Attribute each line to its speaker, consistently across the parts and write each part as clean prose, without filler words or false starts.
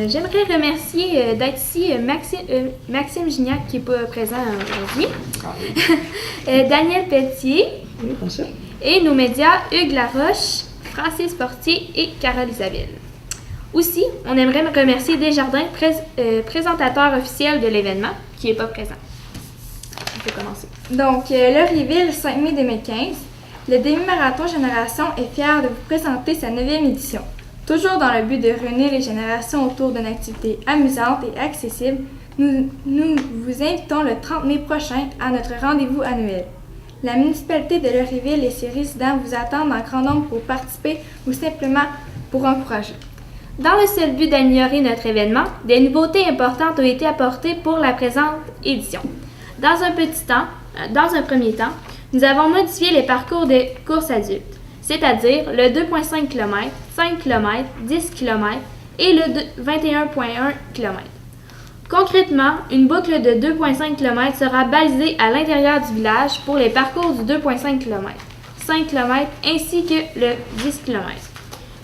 Speaker 1: j'aimerais remercier d'être ici Maxime Gignac qui n'est pas présent aujourd'hui, Daniel Pelletier
Speaker 2: Oui, bonjour.
Speaker 1: et nos médias Hugues Laroche, Francis Portier et Carole Isabelle. Aussi, on aimerait remercier Desjardins, présentateur officiel de l'événement, qui n'est pas présent. On peut commencer.
Speaker 3: Donc, Laurieville, 5 mai 2015, le demi-marathon Génération est fier de vous présenter sa 9e édition. Toujours dans le but de réunir les générations autour d'une activité amusante et accessible, nous vous invitons le 30 mai prochain à notre rendez-vous annuel. La municipalité de Laurieville et ses résidents vous attendent en grand nombre pour participer ou simplement pour encourager.
Speaker 1: Dans le seul but d'améliorer notre événement, des nouveautés importantes ont été apportées pour la présente édition. Dans un premier temps, nous avons modifié les parcours de courses adultes, c'est-à-dire le 2,5 km, 5 km, 10 km et le 21,1 km. Concrètement, une boucle de 2,5 km sera balisée à l'intérieur du village pour les parcours du 2,5 km, 5 km ainsi que le 10 km.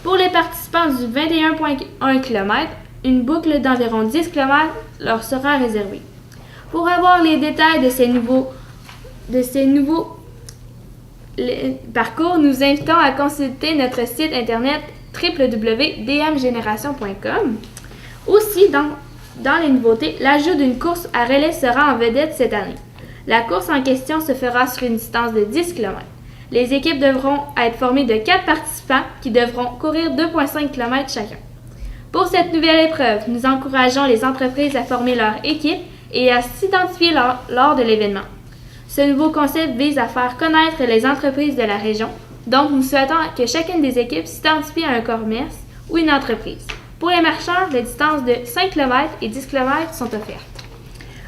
Speaker 1: Pour les participants du 21,1 km, une boucle d'environ 10 km leur sera réservée. Pour avoir les détails de ces nouveaux parcours, nous invitons à consulter notre site internet www.dmgeneration.com. Aussi, dans les nouveautés, l'ajout d'une course à relais sera en vedette cette année. La course en question se fera sur une distance de 10 km. Les équipes devront être formées de 4 participants qui devront courir 2,5 km chacun. Pour cette nouvelle épreuve, nous encourageons les entreprises à former leur équipe et à s'identifier lors de l'événement. Ce nouveau concept vise à faire connaître les entreprises de la région, donc nous souhaitons que chacune des équipes s'identifie à un commerce ou une entreprise. Pour les marcheurs, les distances de 5 km et 10 km sont offertes.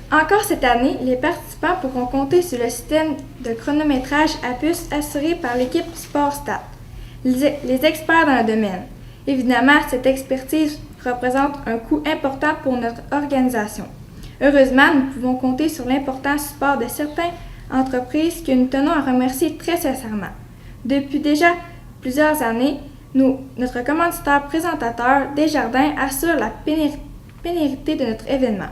Speaker 3: Encore cette année, les participants pourront compter sur le système de chronométrage à puce assuré par l'équipe SportStat, les experts dans le domaine. Évidemment, cette expertise représente un coût important pour notre organisation. Heureusement, nous pouvons compter sur l'important support de certaines entreprises que nous tenons à remercier très sincèrement. Depuis déjà plusieurs années, notre commanditaire présentateur Desjardins assure la pérennité de notre événement.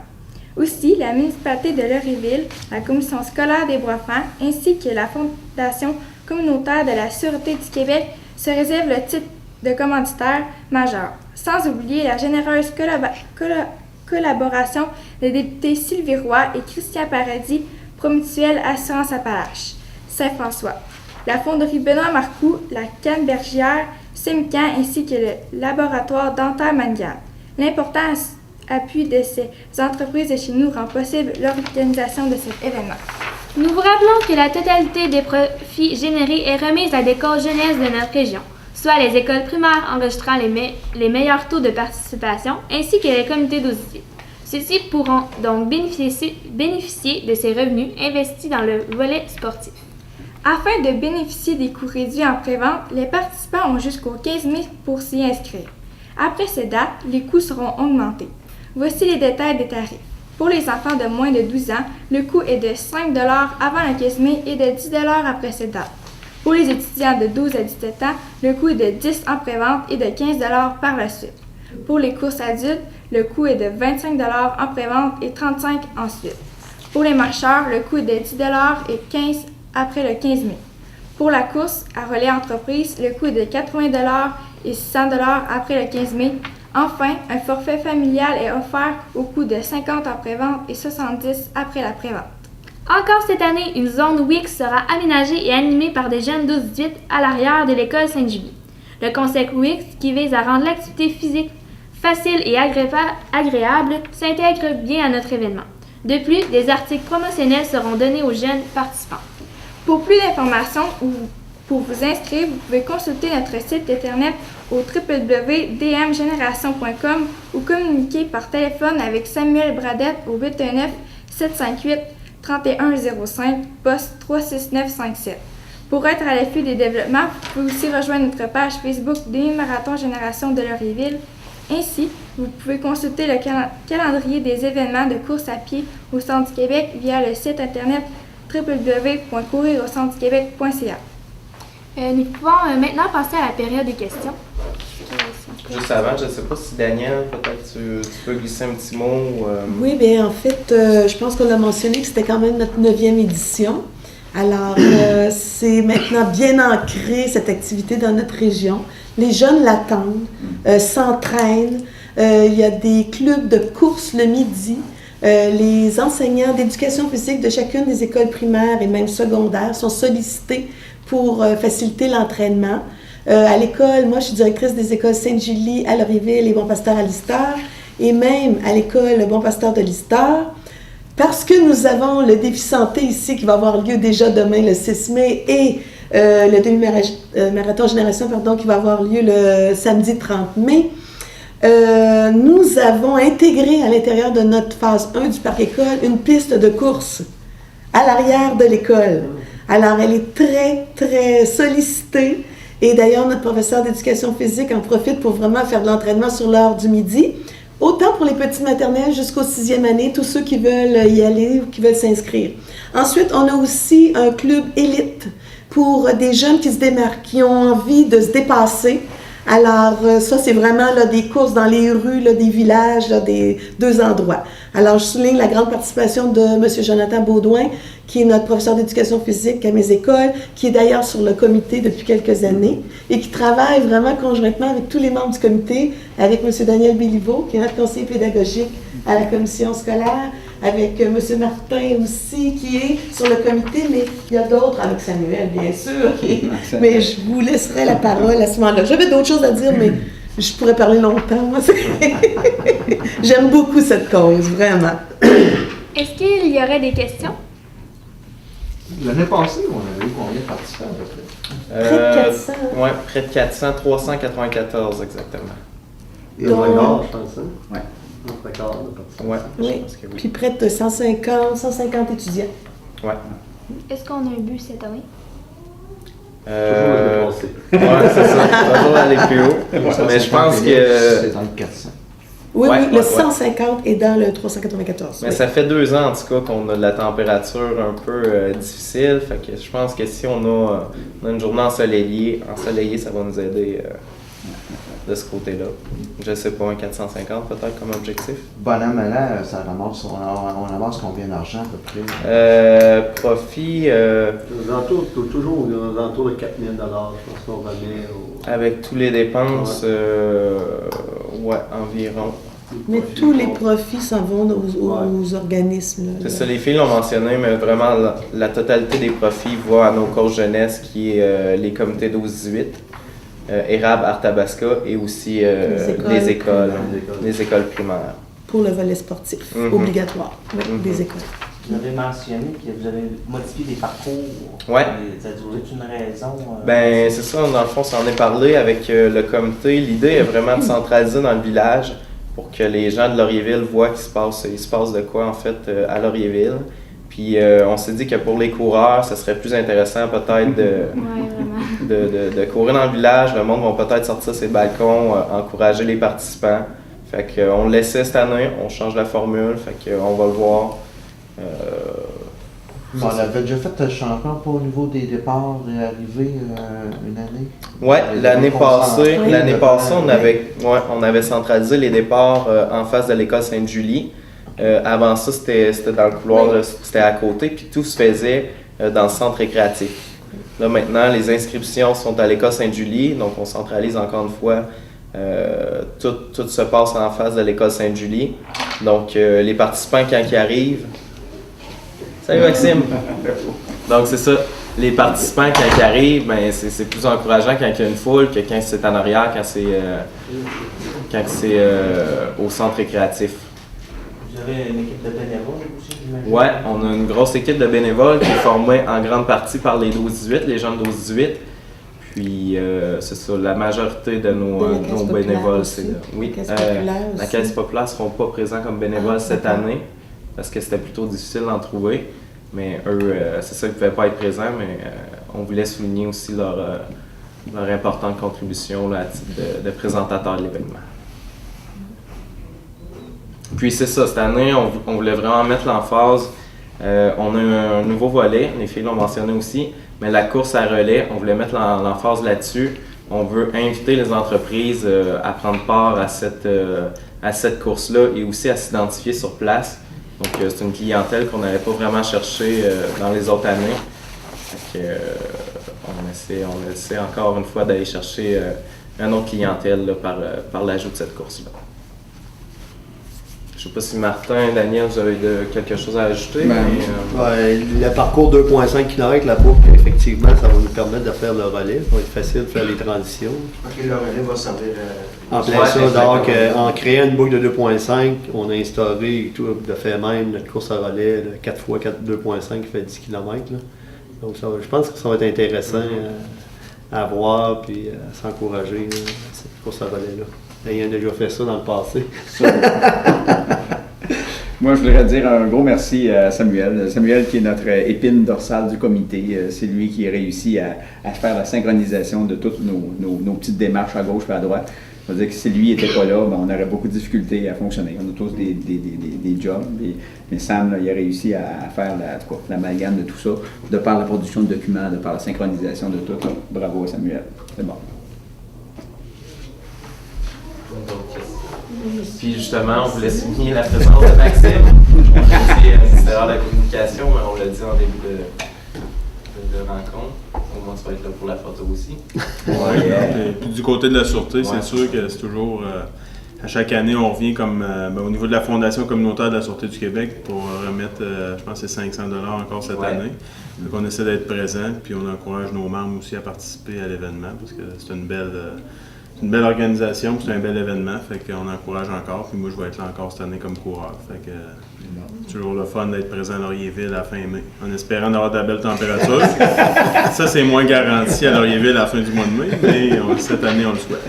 Speaker 3: Aussi, la municipalité de Laurieville, la commission scolaire des Bois-Francs ainsi que la Fondation communautaire de la Sûreté du Québec se réservent le titre de commanditaire majeur, sans oublier la généreuse collaboration des députés Sylvie Roy et Christian Paradis, Promutuelle Assurance Appalaches, Saint-François, la fonderie Benoît Marcoux, la Cannebergière, Simcan ainsi que le laboratoire dentaire Mangan. L'important appui de ces entreprises de chez nous rend possible l'organisation de cet événement.
Speaker 1: Nous vous rappelons que la totalité des profits générés est remise à l'école jeunesse de notre région, soit les écoles primaires enregistrant les meilleurs taux de participation, ainsi que les comités d'audition. Ceux-ci pourront donc bénéficier de ces revenus investis dans le volet sportif.
Speaker 3: Afin de bénéficier des coûts réduits en pré-vente, les participants ont jusqu'au 15 mai pour s'y inscrire. Après ces dates, les coûts seront augmentés. Voici les détails des tarifs. Pour les enfants de moins de 12 ans, le coût est de 5 $ avant le 15 mai et de 10 $ après cette date. Pour les étudiants de 12 à 17 ans, le coût est de 10 en pré-vente et de 15 $ par la suite. Pour les courses adultes, le coût est de 25 $ en pré-vente et 35 $ ensuite. Pour les marcheurs, le coût est de 10 $ et 15 $ après le 15 mai. Pour la course à relais entreprise, le coût est de 80 $ et 100 $ après le 15 mai. Enfin, un forfait familial est offert au coût de 50 en pré-vente et 70 après la pré-vente.
Speaker 1: Encore cette année, une zone Wix sera aménagée et animée par des jeunes 12-18 à l'arrière de l'école Sainte-Julie. Le concept Wix, qui vise à rendre l'activité physique facile et agréable, s'intègre bien à notre événement. De plus, des articles promotionnels seront donnés aux jeunes participants.
Speaker 3: Pour plus d'informations ou pour vous inscrire, vous pouvez consulter notre site internet au www.dmgeneration.com ou communiquer par téléphone avec Samuel Bradette au 819-758-3105, poste 36957. Pour être à l'affût des développements, vous pouvez aussi rejoindre notre page Facebook Demi-Marathon Génération de Laurieville. Ainsi, vous pouvez consulter le calendrier des événements de course à pied au Centre du Québec via le site internet www.couriraucentre-du-québec.ca.
Speaker 1: Nous pouvons maintenant passer à la période des questions.
Speaker 2: juste avant. Je ne sais pas si Daniel, peut-être tu peux glisser un petit mot.
Speaker 4: Oui, bien en fait, je pense qu'on a mentionné que c'était quand même notre 9e édition. Alors, c'est maintenant bien ancré, cette activité dans notre région. Les jeunes l'attendent, s'entraînent. Il y a des clubs de course le midi. Les enseignants d'éducation physique de chacune des écoles primaires et même secondaires sont sollicités pour faciliter l'entraînement. À l'école, moi, je suis directrice des écoles Sainte-Julie à Laurierville et Bon Pasteur à Lister, et même à l'école Bon Pasteur de Lister. Parce que nous avons le défi santé ici qui va avoir lieu déjà demain le 6 mai et le demi-marathon Génération qui va avoir lieu le samedi 30 mai, nous avons intégré à l'intérieur de notre phase 1 du parc école une piste de course à l'arrière de l'école. Alors, elle est très, très sollicitée et d'ailleurs, notre professeur d'éducation physique en profite pour vraiment faire de l'entraînement sur l'heure du midi. Autant pour les petites maternelles jusqu'aux 6e année, tous ceux qui veulent y aller ou qui veulent s'inscrire. Ensuite, on a aussi un club élite pour des jeunes qui se démarquent, qui ont envie de se dépasser. Alors, ça, c'est vraiment là, des courses dans les rues, là, des villages, là, des 2 endroits. Alors, je souligne la grande participation de M. Jonathan Baudouin, qui est notre professeur d'éducation physique à mes écoles, qui est d'ailleurs sur le comité depuis quelques années et qui travaille vraiment conjointement avec tous les membres du comité, avec M. Daniel Béliveau, qui est notre conseiller pédagogique à la commission scolaire, avec M. Martin aussi, qui est sur le comité, mais il y a d'autres, avec Samuel, bien sûr, mais je vous laisserai la parole à ce moment-là. J'avais d'autres choses à dire, mais je pourrais parler longtemps. Moi, j'aime beaucoup cette cause, vraiment.
Speaker 1: Est-ce qu'il y aurait des questions?
Speaker 5: L'année passée, on avait eu combien de participants à peu près?
Speaker 4: Près de 400.
Speaker 2: Oui, près de 400, 394 exactement.
Speaker 5: Et au regard, je pense, hein?
Speaker 2: Oui.
Speaker 5: Notre record de participants.
Speaker 2: Ouais,
Speaker 4: Oui,
Speaker 2: je pense que oui.
Speaker 4: puis près de 150 étudiants.
Speaker 2: Ouais.
Speaker 1: Est-ce qu'on a un but cette année?
Speaker 5: Toujours le dépassé.
Speaker 2: Ouais, c'est ça. Toujours aller plus haut. Mais je pense que.
Speaker 5: C'est dans le 400.
Speaker 4: Oui,
Speaker 2: Ouais,
Speaker 4: oui, le
Speaker 2: ouais,
Speaker 4: 150 est dans le 394.
Speaker 2: Mais
Speaker 4: oui.
Speaker 2: ça fait 2 ans en tout cas qu'on a de la température un peu difficile. Fait que je pense que si on a une journée ensoleillée, ça va nous aider de ce côté-là. Je sais pas, un 450 peut-être comme objectif.
Speaker 6: Bon an, mal an, ça ramasse, on ramasse combien d'argent à peu près?
Speaker 2: Profit,
Speaker 5: Aux alentours, toujours aux alentours de 4 000 $, je pense qu'on remet au...
Speaker 2: avec tous les dépenses, ouais, environ.
Speaker 4: Mais tous les profits s'en vont aux organismes. Là,
Speaker 2: C'est ça, les filles l'ont mentionné, mais vraiment la totalité des profits va à nos causes jeunesse qui est les comités 12-18. Érable, Arthabasca et aussi les écoles primaires.
Speaker 4: Pour le volet sportif, obligatoire, oui, des écoles.
Speaker 7: Vous avez mentionné que vous avez modifié des parcours.
Speaker 2: Ouais.
Speaker 7: Ça a duré une raison?
Speaker 2: Ben, c'est ça, dans le fond, ça en est parlé avec le comité. L'idée est vraiment de centraliser dans le village pour que les gens de Laurierville voient qu'il se passe de quoi, en fait, à Laurierville. Puis on s'est dit que pour les coureurs, ce serait plus intéressant peut-être de courir dans le village. Le monde va peut-être sortir ses balcons, encourager les participants. Fait qu'on le laissait cette année, on change la formule, fait qu'on va le voir.
Speaker 6: On avait déjà fait le changement pas au niveau des départs et arrivées une année?
Speaker 2: Ouais, l'année passée, on avait centralisé les départs en face de l'école Sainte-Julie. Avant ça, c'était dans le couloir, c'était à côté, puis tout se faisait dans le centre récréatif. Là, maintenant, les inscriptions sont à l'école Sainte-Julie, donc on centralise encore une fois. Tout se passe en face de l'école Sainte-Julie. Donc, les participants, quand ils arrivent... Salut Maxime! Donc, c'est ça. Les participants, quand ils arrivent, ben, c'est plus encourageant quand il y a une foule que quand c'est en arrière, quand c'est au centre récréatif.
Speaker 7: Vous avez une équipe de bénévoles aussi, j'imagine?
Speaker 2: Ouais, on a une grosse équipe de bénévoles qui est formée en grande partie par les 12-18, les gens de 12-18. Puis, c'est ça, la majorité de nos bénévoles, c'est là. Oui, la Caisse populaire ne seront pas présents comme bénévoles cette année parce que c'était plutôt difficile d'en trouver. Mais eux, c'est ça, ils ne pouvaient pas être présents, mais on voulait souligner aussi leur importante contribution là, à titre de présentateur de l'événement. Puis c'est ça, cette année, on voulait vraiment mettre l'emphase. On a un nouveau volet, les filles l'ont mentionné aussi, mais la course à relais, on voulait mettre l'emphase là-dessus. On veut inviter les entreprises à prendre part à cette course-là et aussi à s'identifier sur place. Donc, c'est une clientèle qu'on n'avait pas vraiment cherchée dans les autres années. Fait que, on essaie encore une fois d'aller chercher une autre clientèle là, par l'ajout de cette course-là. Je ne sais pas si Martin, Daniel, vous avez quelque chose à ajouter.
Speaker 5: Le parcours 2,5 km, la boucle, effectivement, ça va nous permettre de faire le relais. Ça va être facile de faire les transitions.
Speaker 6: OK, le relais va servir
Speaker 5: En plein ça, donc en créant une boucle de 2,5, on a instauré tout de fait même notre course à relais de 4x4 2,5 qui fait 10 km. Là. Donc je pense que ça va être intéressant à voir et à s'encourager cette course à relais-là. Ayant déjà fait ça dans le passé.
Speaker 8: Moi, je voudrais dire un gros merci à Samuel. Samuel qui est notre épine dorsale du comité. C'est lui qui a réussi à faire la synchronisation de toutes nos petites démarches à gauche et à droite. Je veux dire que si lui n'était pas là, on aurait beaucoup de difficultés à fonctionner. On a tous des jobs, mais Sam, là, il a réussi à faire l'amalgame de tout ça, de par la production de documents, de par la synchronisation de tout. Bravo à Samuel. C'est bon.
Speaker 2: Puis justement, on voulait souligner la présence de Maxime. On l'a dit à l'extérieur de la communication, mais on l'a dit en début de rencontre. Au moins, tu vas être là pour la photo aussi.
Speaker 9: Et puis du côté de la sûreté, c'est sûr que c'est toujours... à chaque année, on revient comme au niveau de la Fondation communautaire de la Sûreté du Québec pour remettre, je pense que c'est 500 $ encore cette année. Donc on essaie d'être présent, puis on encourage nos membres aussi à participer à l'événement parce que c'est une belle organisation, c'est un bel événement, fait qu'on encourage encore. Puis moi, je vais être là encore cette année comme coureur. Fait que c'est toujours le fun d'être présent à Laurierville à la fin mai, en espérant d'avoir de la belle température. Ça, c'est moins garanti à Laurierville à la fin du mois de mai, mais cette année, on le souhaite.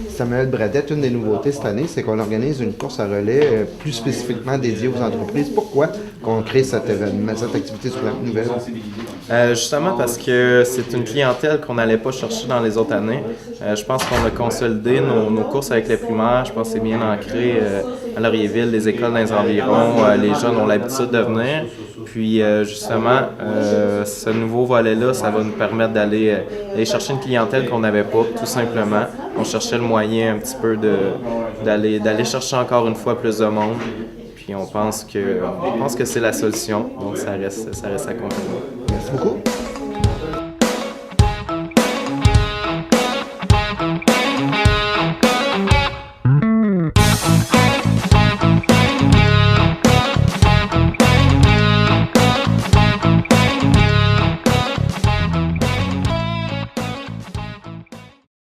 Speaker 6: Samuel Bradette, une des nouveautés cette année, c'est qu'on organise une course à relais plus spécifiquement dédiée aux entreprises. Pourquoi qu'on crée cet événement, cette activité sur la nouvelle?
Speaker 2: Justement parce que c'est une clientèle qu'on n'allait pas chercher dans les autres années. Je pense qu'on a consolidé nos courses avec les primaires. Je pense que c'est bien ancré à Laurierville, les écoles dans les environs. Les jeunes ont l'habitude de venir. Puis justement, ce nouveau volet-là, ça va nous permettre d'aller chercher une clientèle qu'on n'avait pas, tout simplement. On cherchait le moyen un petit peu d'aller chercher encore une fois plus de monde. Puis on pense que c'est la solution. Donc ça reste à confirmer.
Speaker 6: Merci beaucoup.